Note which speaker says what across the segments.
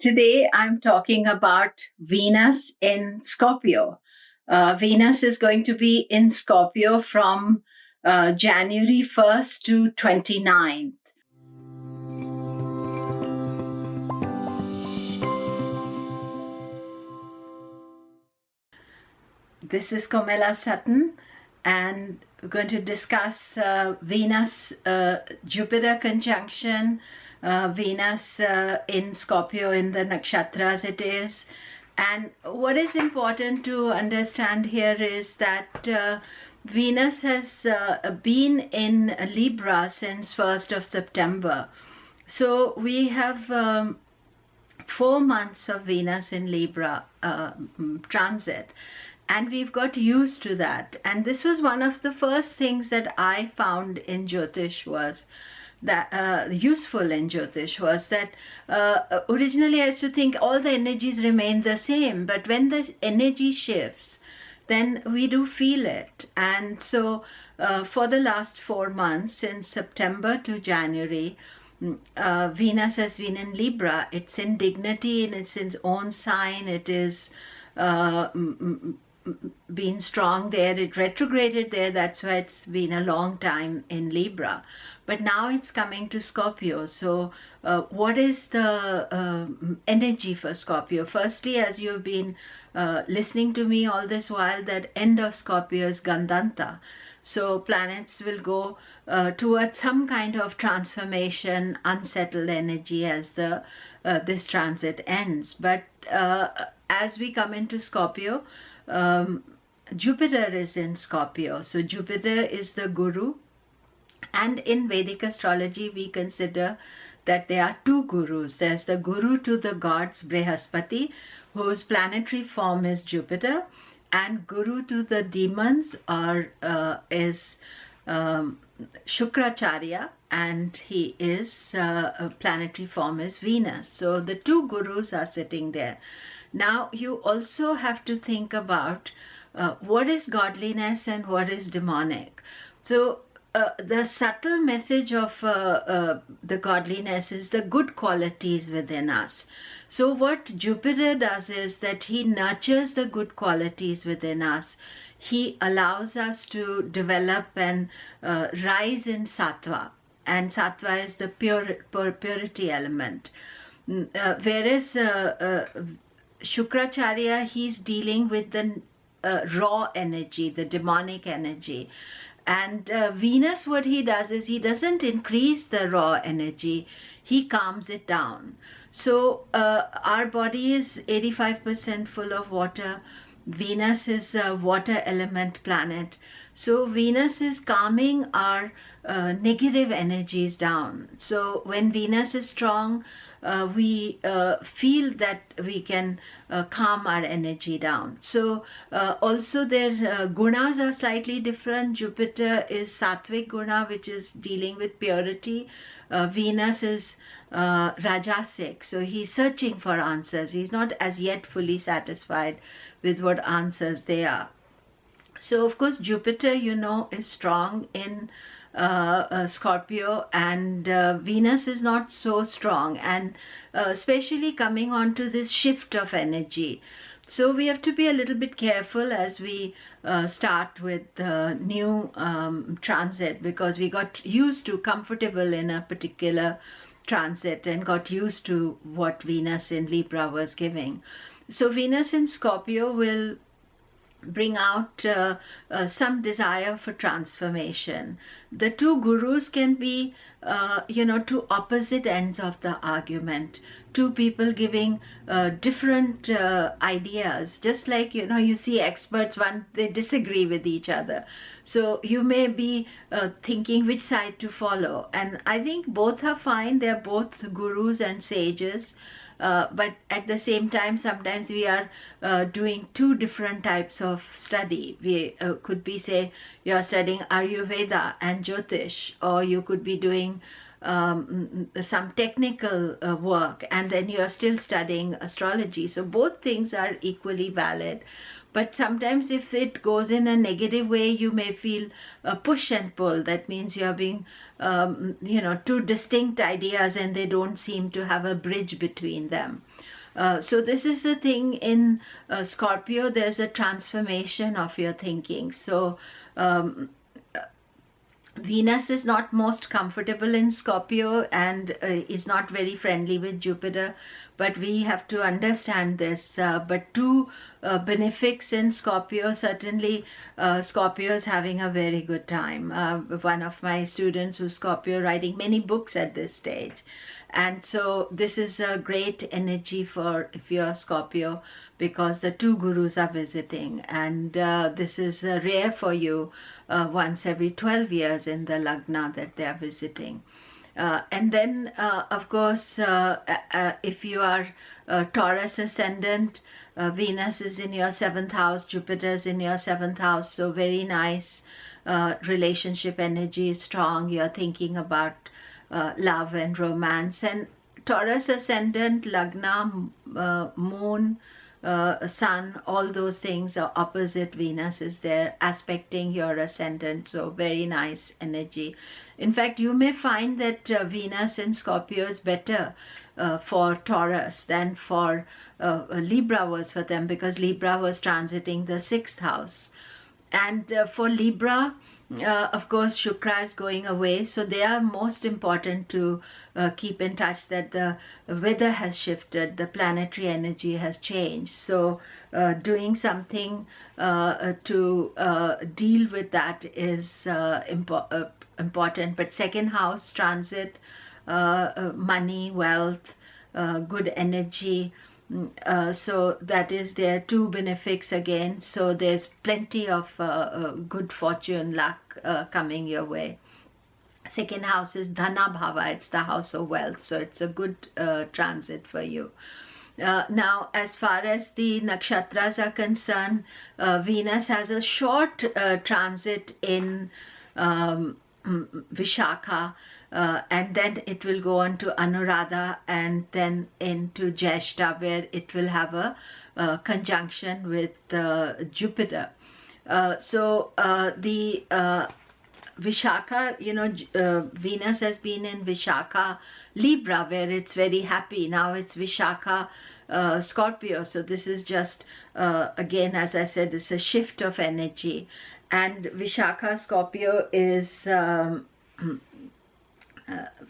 Speaker 1: Today, I'm talking about Venus in Scorpio. Venus is going to be in Scorpio from January 1st to 29th. This is Komilla Sutton, and we're going to discuss Venus Jupiter conjunction, Venus in Scorpio in the nakshatras it is. And what is important to understand here is that Venus has been in Libra since 1st of September. So we have 4 months of Venus in Libra transit. And we've got used to that. And this was one of the first things that I found in Jyotish was that useful in Jyotish was that originally I used to think all the energies remain the same, but when the energy shifts, then we do feel it. And so for the last 4 months, since September to January, Venus has been in Libra. It's in dignity and it's in its own sign. It is been strong there. It retrograded there. That's why it's been a long time in Libra. But now it's coming to Scorpio. So what is the energy for Scorpio? Firstly, as you've been listening to me all this while, that end of Scorpio is Gandanta. So planets will go towards some kind of transformation, unsettled energy as the this transit ends. But as we come into Scorpio, Jupiter is in Scorpio. So Jupiter is the guru. And in Vedic astrology, we consider that there are 2 gurus. There's the guru to the gods, Brihaspati, whose planetary form is Jupiter, and guru to the demons is Shukracharya, and he is planetary form is Venus. So the 2 gurus are sitting there. Now you also have to think about what is godliness and what is demonic. So the subtle message of the godliness is the good qualities within us. So what Jupiter does is that he nurtures the good qualities within us. He allows us to develop and rise in Sattva. And Sattva is the purity element. Whereas Shukracharya, he's dealing with the raw energy, the demonic energy. And Venus, what he does is he doesn't increase the raw energy, he calms it down. So our body is 85% full of water. Venus is a water element planet. So Venus is calming our negative energies down. So when Venus is strong, we feel that we can calm our energy down. So also their gunas are slightly different. Jupiter is sattvic guna, which is dealing with purity. Venus is rajasic, so he's searching for answers. He's not as yet fully satisfied with what answers they are. So of course Jupiter, you know, is strong in Scorpio, and Venus is not so strong, and especially coming on to this shift of energy. So we have to be a little bit careful as we start with the new transit, because we got used to comfortable in a particular transit and got used to what Venus in Libra was giving. So Venus in Scorpio will bring out some desire for transformation. The 2 gurus can be, 2 opposite ends of the argument. 2 people giving different ideas. Just like, you see experts, they disagree with each other. So you may be thinking which side to follow. And I think both are fine. They're both gurus and sages. But at the same time, sometimes we are doing 2 different types of study. We could be, say, you're studying Ayurveda and Jyotish, or you could be doing some technical work, and then you're still studying astrology. So both things are equally valid. But sometimes if it goes in a negative way, you may feel push and pull. That means you're being, two distinct ideas and they don't seem to have a bridge between them. So this is the thing in Scorpio, there's a transformation of your thinking. So Venus is not most comfortable in Scorpio and is not very friendly with Jupiter, but we have to understand this. But two benefics in Scorpio, certainly Scorpio is having a very good time. One of my students who's Scorpio, writing many books at this stage. And so this is a great energy for if you're Scorpio, because the two gurus are visiting, and this is rare for you, once every 12 years in the Lagna that they are visiting. And then, of course, if you are Taurus ascendant, Venus is in your 7th house, Jupiter is in your 7th house, so very nice relationship energy is strong. You're thinking about love and romance. And Taurus ascendant, Lagna, Moon, Sun, all those things are opposite. Venus is there aspecting your ascendant, so very nice energy. In fact, you may find that Venus in Scorpio is better for Taurus than for Libra was for them, because Libra was transiting the 6th house. And for Libra, of course, Shukra is going away, so they are most important to keep in touch that the weather has shifted, the planetary energy has changed. So doing something to deal with that is important. But 2nd house transit, money, wealth, good energy. So that is their two benefics again. So there's plenty of good fortune, luck coming your way. 2nd house is Dhana Bhava, it's the house of wealth, so it's a good transit for you. Now, as far as the nakshatras are concerned, Venus has a short transit in Vishakha, and then it will go on to Anuradha and then into Jyeshta, where it will have a conjunction with Jupiter. So the Vishakha, Venus has been in Vishakha, Libra, where it's very happy. Now it's Vishakha, Scorpio. So this is just, again, as I said, it's a shift of energy. And Vishakha, Scorpio is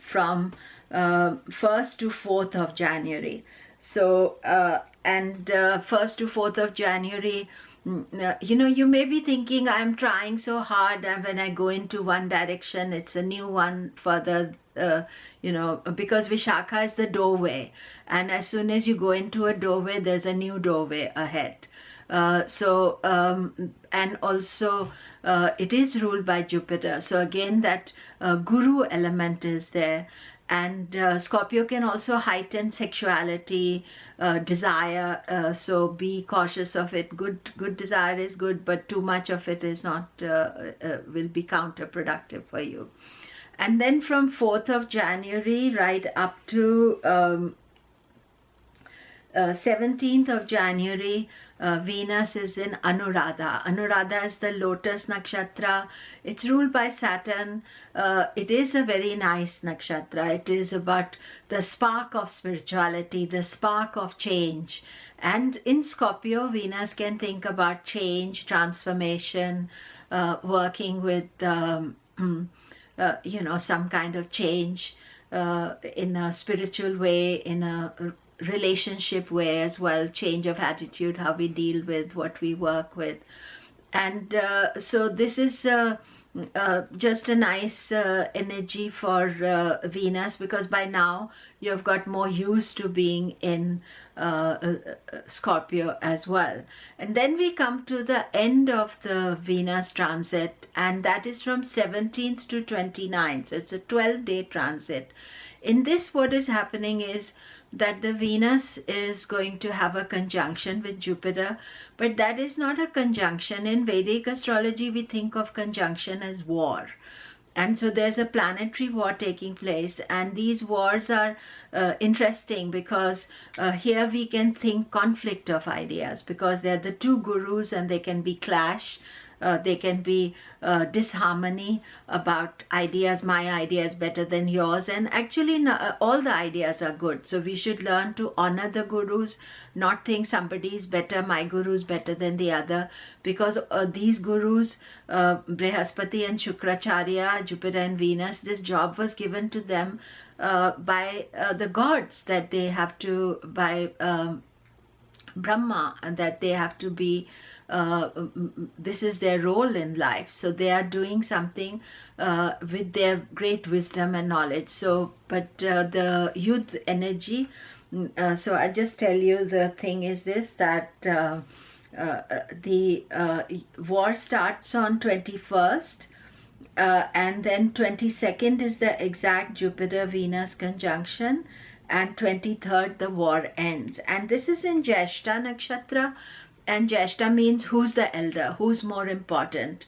Speaker 1: from 1st to 4th of January. So, 1st to 4th of January, you may be thinking, I'm trying so hard, and when I go into one direction, it's a new one further, because Vishakha is the doorway. And as soon as you go into a doorway, there's a new doorway ahead. And also it is ruled by Jupiter. So again, that guru element is there. And Scorpio can also heighten sexuality, desire, so be cautious of it. Good desire is good, but too much of it is not, will be counterproductive for you. And then from 4th of January right up to 17th of January, Venus is in Anuradha. Anuradha is the lotus nakshatra. It's ruled by Saturn. It is a very nice nakshatra. It is about the spark of spirituality, the spark of change. And in Scorpio, Venus can think about change, transformation, working with, some kind of change in a spiritual way, in a relationship way as well, change of attitude, how we deal with what we work with. And so this is just a nice energy for Venus, because by now you've got more used to being in Scorpio as well. And then we come to the end of the Venus transit, and that is from 17th to 29th. So it's a 12-day transit. In this, what is happening is that the Venus is going to have a conjunction with Jupiter, but that is not a conjunction. In Vedic astrology, we think of conjunction as war. And so there's a planetary war taking place, and these wars are interesting because here we can think conflict of ideas, because they're the two gurus and they can be clash. They can be disharmony about ideas. My idea is better than yours, and actually all the ideas are good. So we should learn to honor the gurus, not think somebody is better, my guru is better than the other, because these gurus, Brihaspati and Shukracharya, Jupiter and Venus, this job was given to them by the gods, that they have to, by Brahma, and that they have to be, this is their role in life. So they are doing something with their great wisdom and knowledge. So, but the youth energy, so I just tell you, the thing is this, that the war starts on 21st, and then 22nd is the exact Jupiter-Venus conjunction, and 23rd the war ends. And this is in Jyeshta Nakshatra, and Jyeshta means who's the elder, who's more important.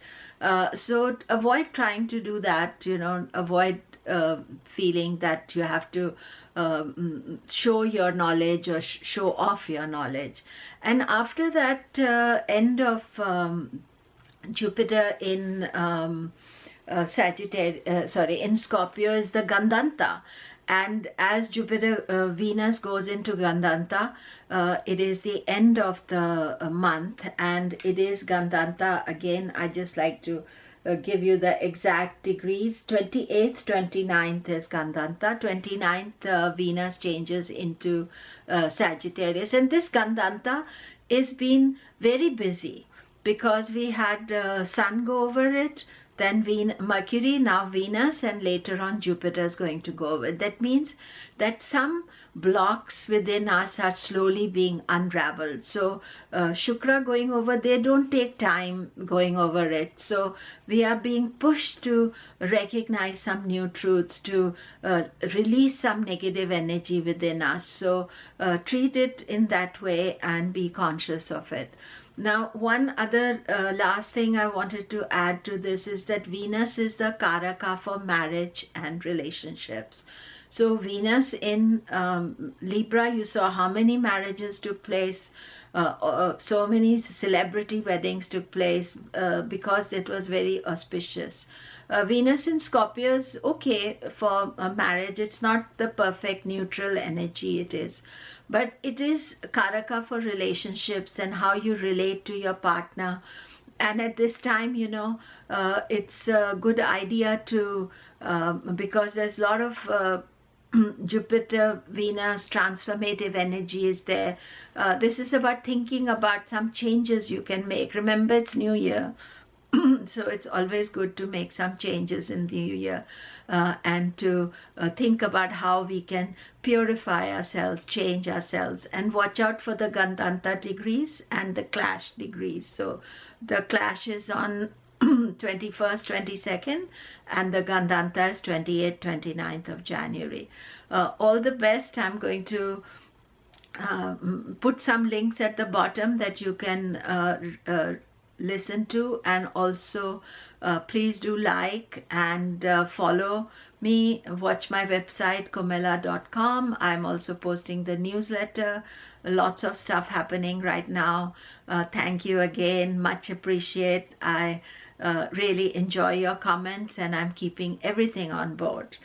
Speaker 1: So avoid trying to do that, avoid feeling that you have to show your knowledge or show off your knowledge. And after that end of Jupiter in in Scorpio is the Gandanta. And as Jupiter Venus goes into Gandanta, it is the end of the month, and it is Gandanta again. I just like to give you the exact degrees. 28th, 29th is Gandanta. 29th Venus changes into Sagittarius, and this Gandanta is been very busy because we had Sun go over it, then Mercury, now Venus, and later on Jupiter is going to go over. That means that some blocks within us are slowly being unraveled. So Shukra going over, they don't take time going over it. So we are being pushed to recognize some new truths, to release some negative energy within us. So treat it in that way and be conscious of it. Now, one other last thing I wanted to add to this is that Venus is the Karaka for marriage and relationships. So Venus in Libra, you saw how many marriages took place, so many celebrity weddings took place because it was very auspicious. Venus in Scorpio is okay for marriage. It's not the perfect neutral energy, it is. But it is Karaka for relationships and how you relate to your partner. And at this time, it's a good idea to, because there's a lot of Jupiter, Venus, transformative energy is there. This is about thinking about some changes you can make. Remember, it's New Year. So it's always good to make some changes in the New Year and to think about how we can purify ourselves, change ourselves, and watch out for the Gandanta degrees and the clash degrees. So the clash is on 21st, 22nd, and the Gandanta is 28th, 29th of January. All the best. I'm going to put some links at the bottom that you can listen to, and also please do like and follow me, watch my website komilla.com. I'm also posting the newsletter, lots of stuff happening right now. Thank you again, much appreciate. I really enjoy your comments, and I'm keeping everything on board.